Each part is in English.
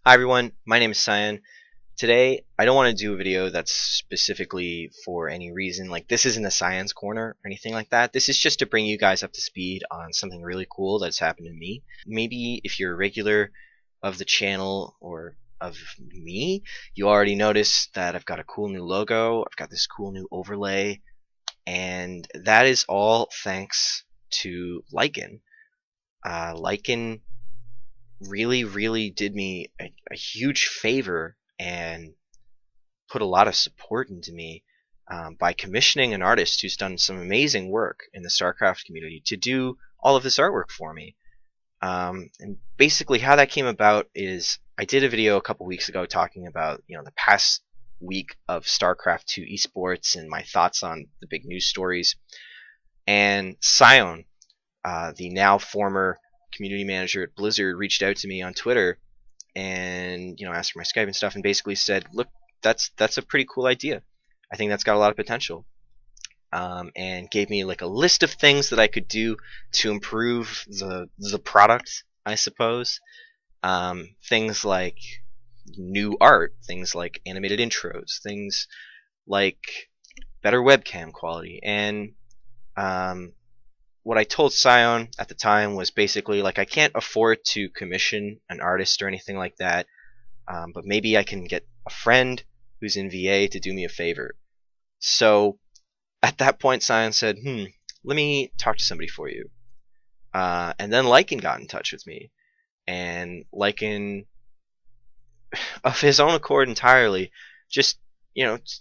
Hi everyone, my name is Psione. Today, I don't want to do a video that's specifically for any reason. Like, this isn't a science corner or anything like that. This is just to bring you guys up to speed on something really cool that's happened to me. Maybe if you're a regular of the channel or of me, you already noticed that I've got a cool new logo, I've got this cool new overlay, and that is all thanks to Lycan. Lycan really did me a huge favor and put a lot of support into me by commissioning an artist who's done some amazing work in the StarCraft community to do all of this artwork for me. And basically how that came about is I did a video a couple weeks ago talking about the past week of StarCraft 2 esports and my thoughts on the big news stories. And Psione, the now former community manager at Blizzard, reached out to me on Twitter and asked for my Skype and stuff, and basically said, "Look, that's a pretty cool idea. I think that's got a lot of potential." And gave me like a list of things that I could do to improve the product, I suppose. Things like new art, things like animated intros, things like better webcam quality, and what I told Psione at the time was basically like I can't afford to commission an artist or anything like that, but maybe I can get a friend who's in VA to do me a favor. So at that point, Psione said, let me talk to somebody for you. And then Lycan got in touch with me, and Lycan, of his own accord entirely, just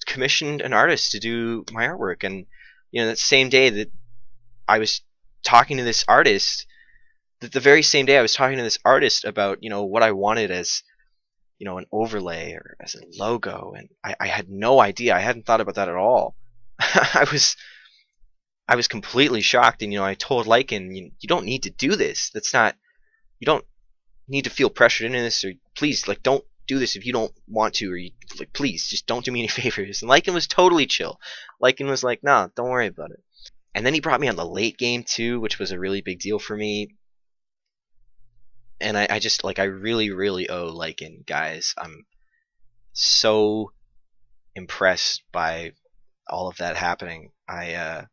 commissioned an artist to do my artwork. And that same day that I was talking to this artist, the very same day I was talking to this artist about what I wanted as an overlay or as a logo, and I had no idea. I hadn't thought about that at all. I was completely shocked, and I told Lycan, you don't need to do this. That's not, you don't need to feel pressured into this, or please, like, don't do this if you don't want to, or please just don't do me any favors. And Lycan was totally chill. Lycan was like, nah, don't worry about it. And then he brought me on the late game too, which was a really big deal for me. And I just I really owe Lycan, guys. I'm so impressed by all of that happening. I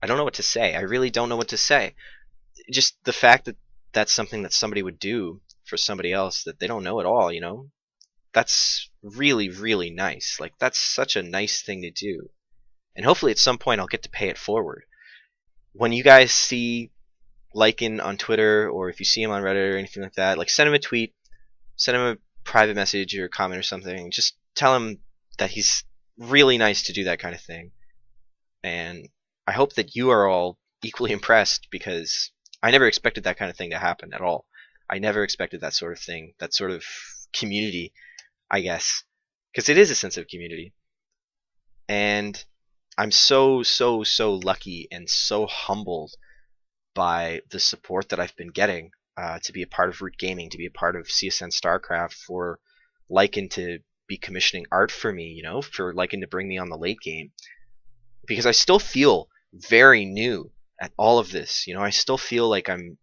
don't know what to say. I really don't know what to say. Just the fact that that's something that somebody would do for somebody else that they don't know at all, that's really nice. Like, that's such a nice thing to do. And hopefully at some point I'll get to pay it forward. When you guys see Lycan on Twitter, or if you see him on Reddit or anything like that, like, send him a tweet, send him a private message or a comment or something. Just tell him that he's really nice to do that kind of thing. And I hope that you are all equally impressed, because I never expected that kind of thing to happen at all. I never expected that sort of thing, that sort of community, I guess, because it is a sense of community. And I'm so lucky and so humbled by the support that I've been getting to be a part of Root Gaming, to be a part of CSN StarCraft, for Lycan to be commissioning art for me, for Lycan to bring me on the late game. Because I still feel very new at all of this. I still feel like I'm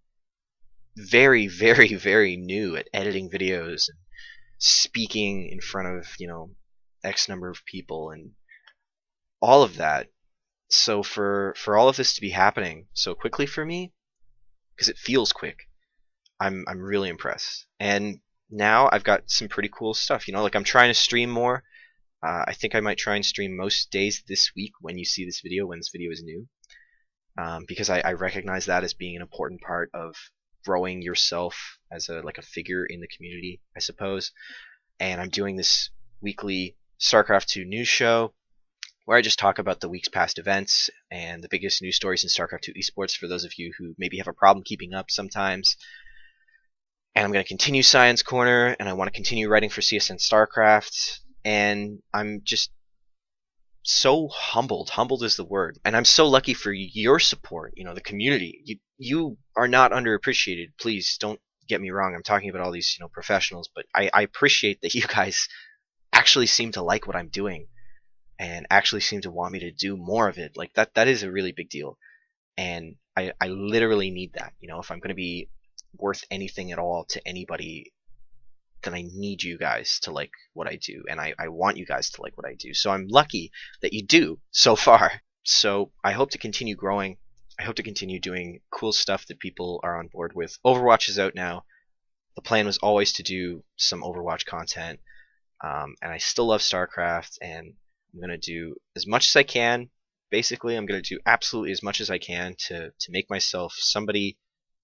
very new at editing videos and speaking in front of, X number of people and all of that. So for all of this to be happening so quickly for me, because it feels quick, I'm really impressed. And now I've got some pretty cool stuff. Like, I'm trying to stream more. I think I might try and stream most days this week when you see this video, when this video is new, because I recognize that as being an important part of growing yourself as a figure in the community, I suppose. And I'm doing this weekly StarCraft 2 news show where I just talk about the week's past events and the biggest news stories in StarCraft 2 esports for those of you who maybe have a problem keeping up sometimes. And I'm going to continue Science Corner, and I want to continue writing for CSN StarCraft, and I'm just so humbled. Humbled is the word. And I'm so lucky for your support, the community. You are not underappreciated. Please don't get me wrong. I'm talking about all these, professionals, but I appreciate that you guys actually seem to like what I'm doing and actually seem to want me to do more of it. Like, that is a really big deal. And I literally need that. If I'm going to be worth anything at all to anybody, then I need you guys to like what I do, and I want you guys to like what I do. So I'm lucky that you do so far. So I hope to continue growing. I hope to continue doing cool stuff that people are on board with. Overwatch is out now. The plan was always to do some Overwatch content, and I still love StarCraft, and I'm gonna do as much as I can. Basically, I'm gonna do absolutely as much as I can to make myself somebody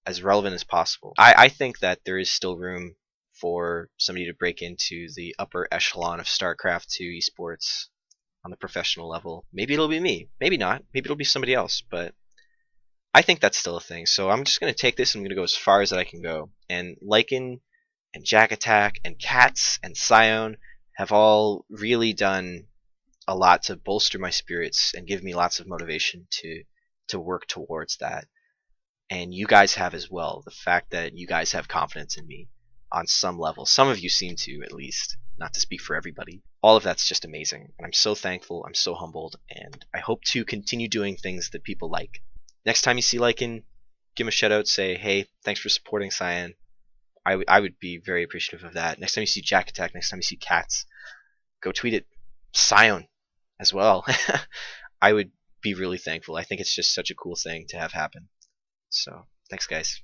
as relevant as possible. I think that there is still room for somebody to break into the upper echelon of StarCraft 2 esports on the professional level. Maybe it'll be me. Maybe not. Maybe it'll be somebody else. But I think that's still a thing. So I'm just going to take this and I'm going to go as far as that I can go. And Lycan and Jakatak and Catz and Psione have all really done a lot to bolster my spirits and give me lots of motivation to work towards that. And you guys have as well. The fact that you guys have confidence in me on some level. Some of you seem to, at least, not to speak for everybody. All of that's just amazing. And I'm so thankful, I'm so humbled, and I hope to continue doing things that people like. Next time you see Lycan, give him a shout out, say, hey, thanks for supporting Cyan. I would be very appreciative of that. Next time you see Jakatak, next time you see Catz, go tweet it Psione as well. I would be really thankful. I think it's just such a cool thing to have happen. So, thanks guys.